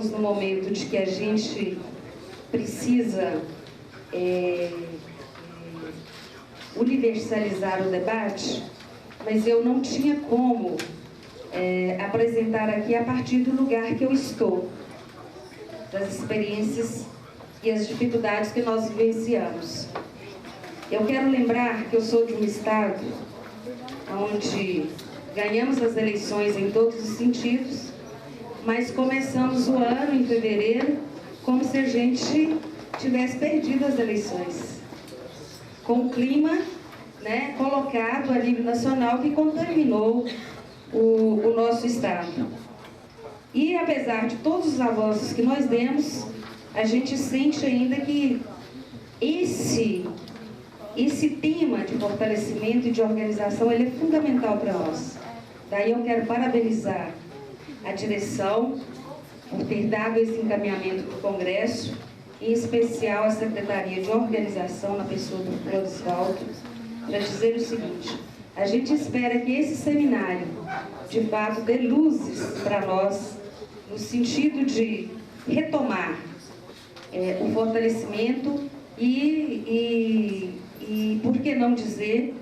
estamos no momento de que a gente precisa universalizar o debate, mas eu não tinha como apresentar aqui a partir do lugar que eu estou, das experiências e as dificuldades que nós vivenciamos. Eu quero lembrar que eu sou de um estado onde ganhamos as eleições em todos os sentidos, mas começamos o ano em fevereiro como se a gente tivesse perdido as eleições, com o clima, né, colocado a nível nacional que contaminou o nosso estado. E apesar de todos os avanços que nós demos, a gente sente ainda que esse tema de fortalecimento e de organização, ele é fundamental para nós. Daí eu quero parabenizar a direção por ter dado esse encaminhamento para o Congresso, em especial a Secretaria de Organização, na pessoa do Clodovaldo, para dizer o seguinte: a gente espera que esse seminário, de fato, dê luzes para nós, no sentido de retomar o fortalecimento e, por que não dizer,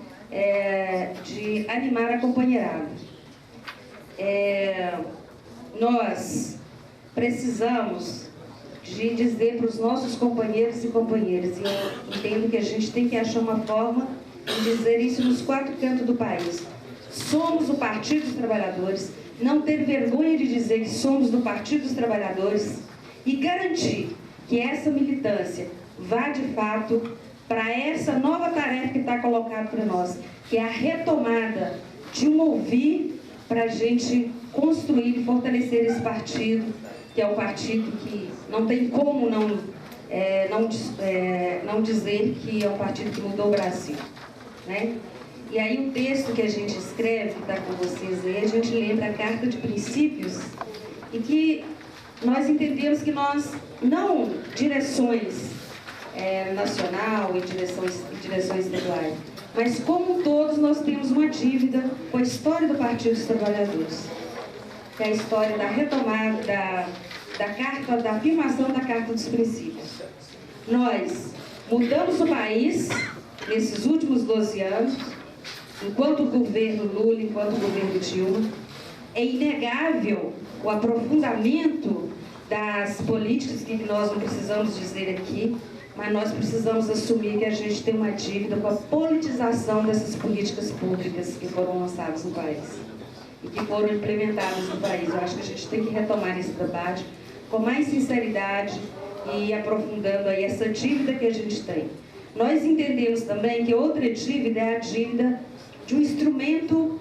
de animar a companheirada. Nós precisamos de dizer para os nossos companheiros e companheiras, e eu entendo que a gente tem que achar uma forma de dizer isso nos 4 cantos do país. Somos o Partido dos Trabalhadores, não ter vergonha de dizer que somos do Partido dos Trabalhadores e garantir que essa militância vá de fato para essa nova tarefa que está colocada para nós, que é a retomada de um ouvir para a gente construir e fortalecer esse partido, que é um partido que não tem como não dizer que é um partido que mudou o Brasil, né? E aí o texto que a gente escreve, que está com vocês aí, a gente lembra a Carta de Princípios, e que nós entendemos que nós, não direções nacional e direções estaduais, mas como todos nós temos uma dívida com a história do Partido dos Trabalhadores, que é a história da retomada, da afirmação da Carta dos Princípios. Nós mudamos o país nesses últimos 12 anos, enquanto o governo Lula, enquanto o governo Dilma. É inegável o aprofundamento das políticas, que nós não precisamos dizer aqui, mas nós precisamos assumir que a gente tem uma dívida com a politização dessas políticas públicas que foram lançadas no país e que foram implementadas no país. Eu acho que a gente tem que retomar esse debate com mais sinceridade e aprofundando aí essa dívida que a gente tem. Nós entendemos também que outra dívida é a dívida de um instrumento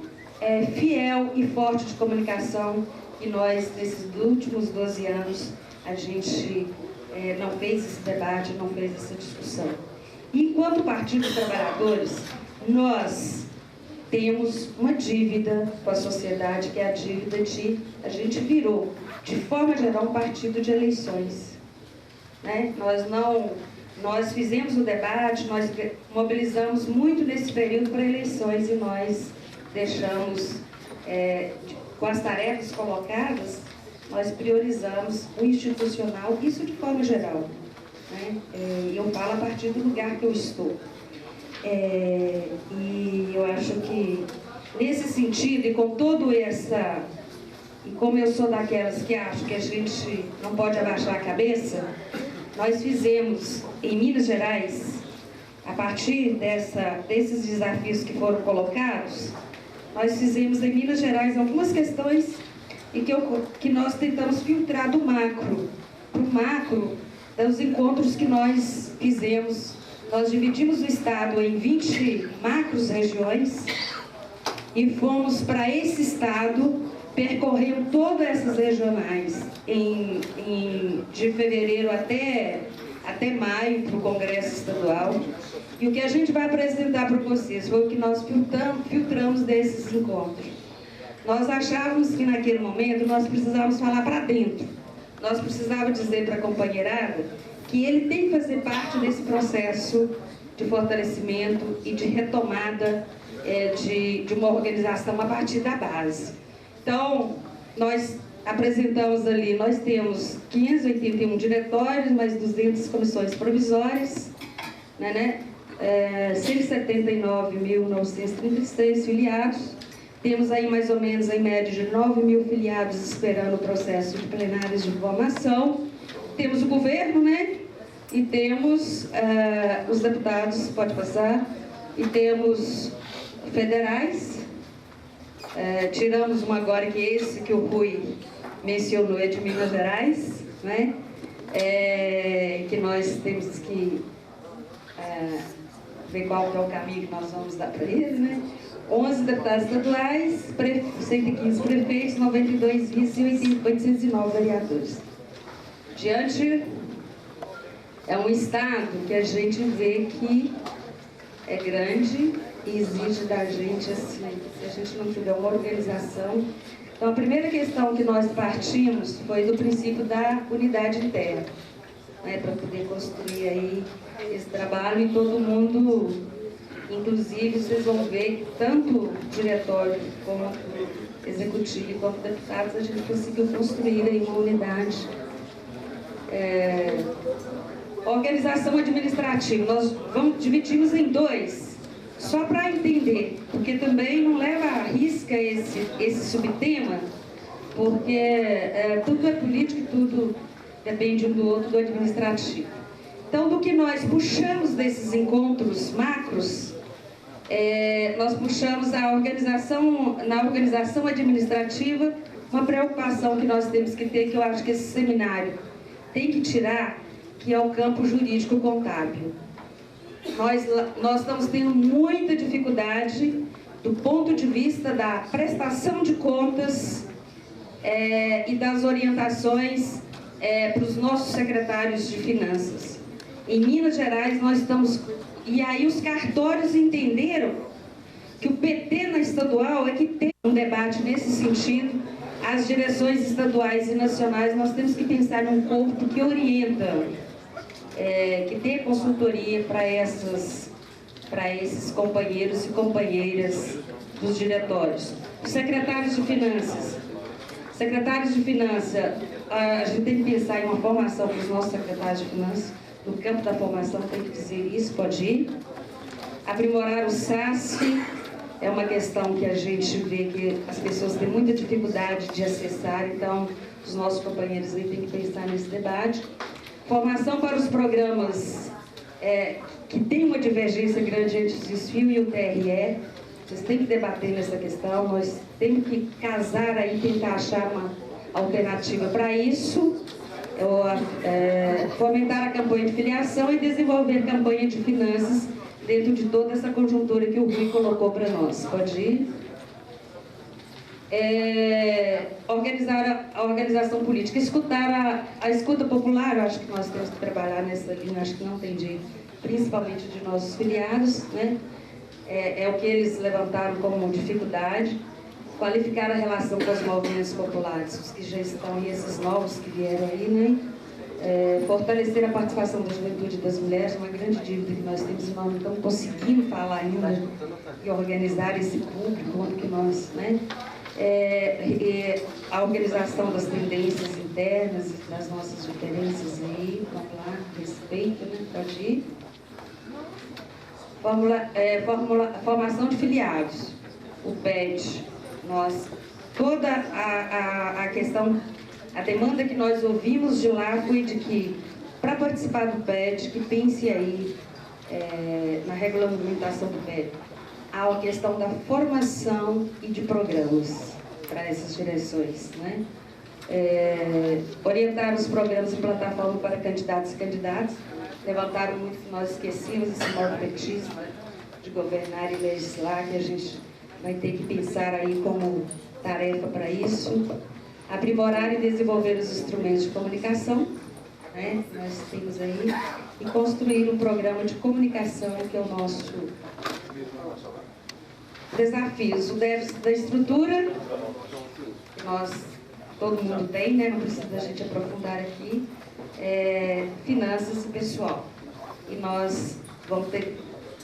fiel e forte de comunicação, que nós, nesses últimos 12 anos, a gente não fez esse debate, não fez essa discussão. E, enquanto Partido dos Trabalhadores, nós temos uma dívida com a sociedade, que é a dívida de... A gente virou, de forma geral, um partido de eleições, né? Nós fizemos o debate, nós mobilizamos muito nesse período para eleições e nós deixamos, com as tarefas colocadas, nós priorizamos o institucional, isso de forma geral, né? Eu falo a partir do lugar que eu estou. E eu acho que, nesse sentido, e com todo essa... E como eu sou daquelas que acho que a gente não pode abaixar a cabeça, nós fizemos, em Minas Gerais, a partir desses desafios que foram colocados, nós fizemos em Minas Gerais algumas questões e que nós tentamos filtrar do macro para o macro dos encontros que nós fizemos. Nós dividimos o estado em 20 macros regiões e fomos para esse estado, percorremos todas essas regionais de fevereiro até maio para o Congresso Estadual. E o que a gente vai apresentar para vocês foi o que nós filtramos desses encontros. Nós achávamos que naquele momento nós precisávamos falar para dentro. Nós precisávamos dizer para a companheirada que ele tem que fazer parte desse processo de fortalecimento e de retomada de uma organização a partir da base. Então, nós apresentamos ali, nós temos 581 diretórios, mais 200 comissões provisórias, 179.936 filiados. Temos aí mais ou menos, em média, de 9.000 filiados esperando o processo de plenárias de formação. Temos o governo, né? E temos os deputados, pode passar, e temos federais. Tiramos uma agora, que esse que o Rui mencionou é de Minas Gerais, né? Que nós temos que ver qual que é o caminho que nós vamos dar para ele, né? 11 deputados estaduais, 115 prefeitos, 92 vice e 809 vereadores. Diante, é um estado que a gente vê que é grande e exige da gente, assim, se a gente não tiver uma organização. Então, a primeira questão que nós partimos foi do princípio da unidade interna, né, para poder construir aí esse trabalho e todo mundo. Inclusive, vocês vão ver que tanto diretório como executivo quanto deputados, a gente conseguiu construir aí uma unidade. Organização administrativa, nós dividimos em dois, só para entender, porque também não leva à risca esse subtema, porque tudo é político e tudo depende um do outro, do administrativo. Então, do que nós puxamos desses encontros macros, nós puxamos na organização administrativa, uma preocupação que nós temos que ter, que eu acho que esse seminário tem que tirar, que é o campo jurídico contábil. Nós estamos tendo muita dificuldade do ponto de vista da prestação de contas e das orientações para os nossos secretários de finanças. Em Minas Gerais, nós estamos... E aí os cartórios entenderam que o PT na estadual é que tem um debate nesse sentido. As direções estaduais e nacionais, nós temos que pensar num corpo que orienta, que dê consultoria para esses companheiros e companheiras dos diretórios. Os secretários de finanças. Secretários de finanças, a gente tem que pensar em uma formação para os nossos secretários de finanças. No campo da formação tem que dizer isso, pode ir. Aprimorar o SASF é uma questão que a gente vê que as pessoas têm muita dificuldade de acessar, então os nossos companheiros aí têm que pensar nesse debate. Formação para os programas que tem uma divergência grande entre o Desfio e o TRE. Vocês têm que debater nessa questão, nós temos que casar aí, tentar achar uma alternativa para isso. Fomentar a campanha de filiação e desenvolver campanha de finanças dentro de toda essa conjuntura que o Rui colocou para nós. Pode ir. Organizar a organização política, escutar a escuta popular. Eu acho que nós temos que trabalhar nessa linha, acho que não tem jeito, principalmente de nossos filiados, né? É o que eles levantaram como dificuldade. Qualificar a relação com os movimentos populares, os que já estão e esses novos que vieram aí, né? Fortalecer a participação da juventude e das mulheres, uma grande dívida que nós temos, nós não estamos conseguindo falar ainda e organizar esse público, como que nós, né? A organização das tendências internas e das nossas diferenças aí, vamos lá, respeito, né? Pode ir. Formação de filiados, o PED. Toda a questão, a demanda que nós ouvimos de lá foi de que, para participar do PED, que pense aí na regulamentação do PED, há a questão da formação e de programas para essas direções, né? Orientar os programas e plataforma para candidatos e candidatas. Levantaram muito que nós esquecemos esse morpetismo de governar e legislar, que a gente vai ter que pensar aí como tarefa para isso. Aprimorar e desenvolver os instrumentos de comunicação, né? Nós temos aí, e construir um programa de comunicação, que é o nosso desafio. O déficit da estrutura, todo mundo tem, né? Não precisa da gente aprofundar aqui. Finanças e pessoal. E nós vamos ter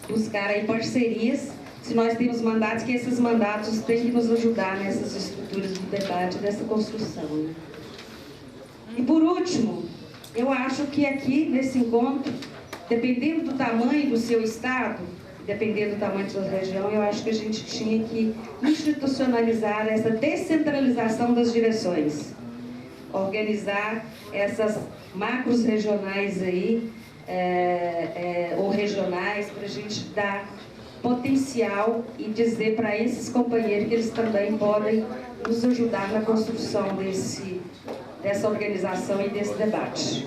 que buscar aí parcerias. se nós temos mandatos, que esses mandatos têm que nos ajudar nessas estruturas do debate, dessa construção. Né? E por último, eu acho que aqui, nesse encontro, dependendo do tamanho do seu estado, dependendo do tamanho da sua região, eu acho que a gente tinha que institucionalizar essa descentralização das direções. Organizar essas macros regionais aí, ou regionais, para a gente dar potencial e dizer para esses companheiros que eles também podem nos ajudar na construção dessa organização e desse debate.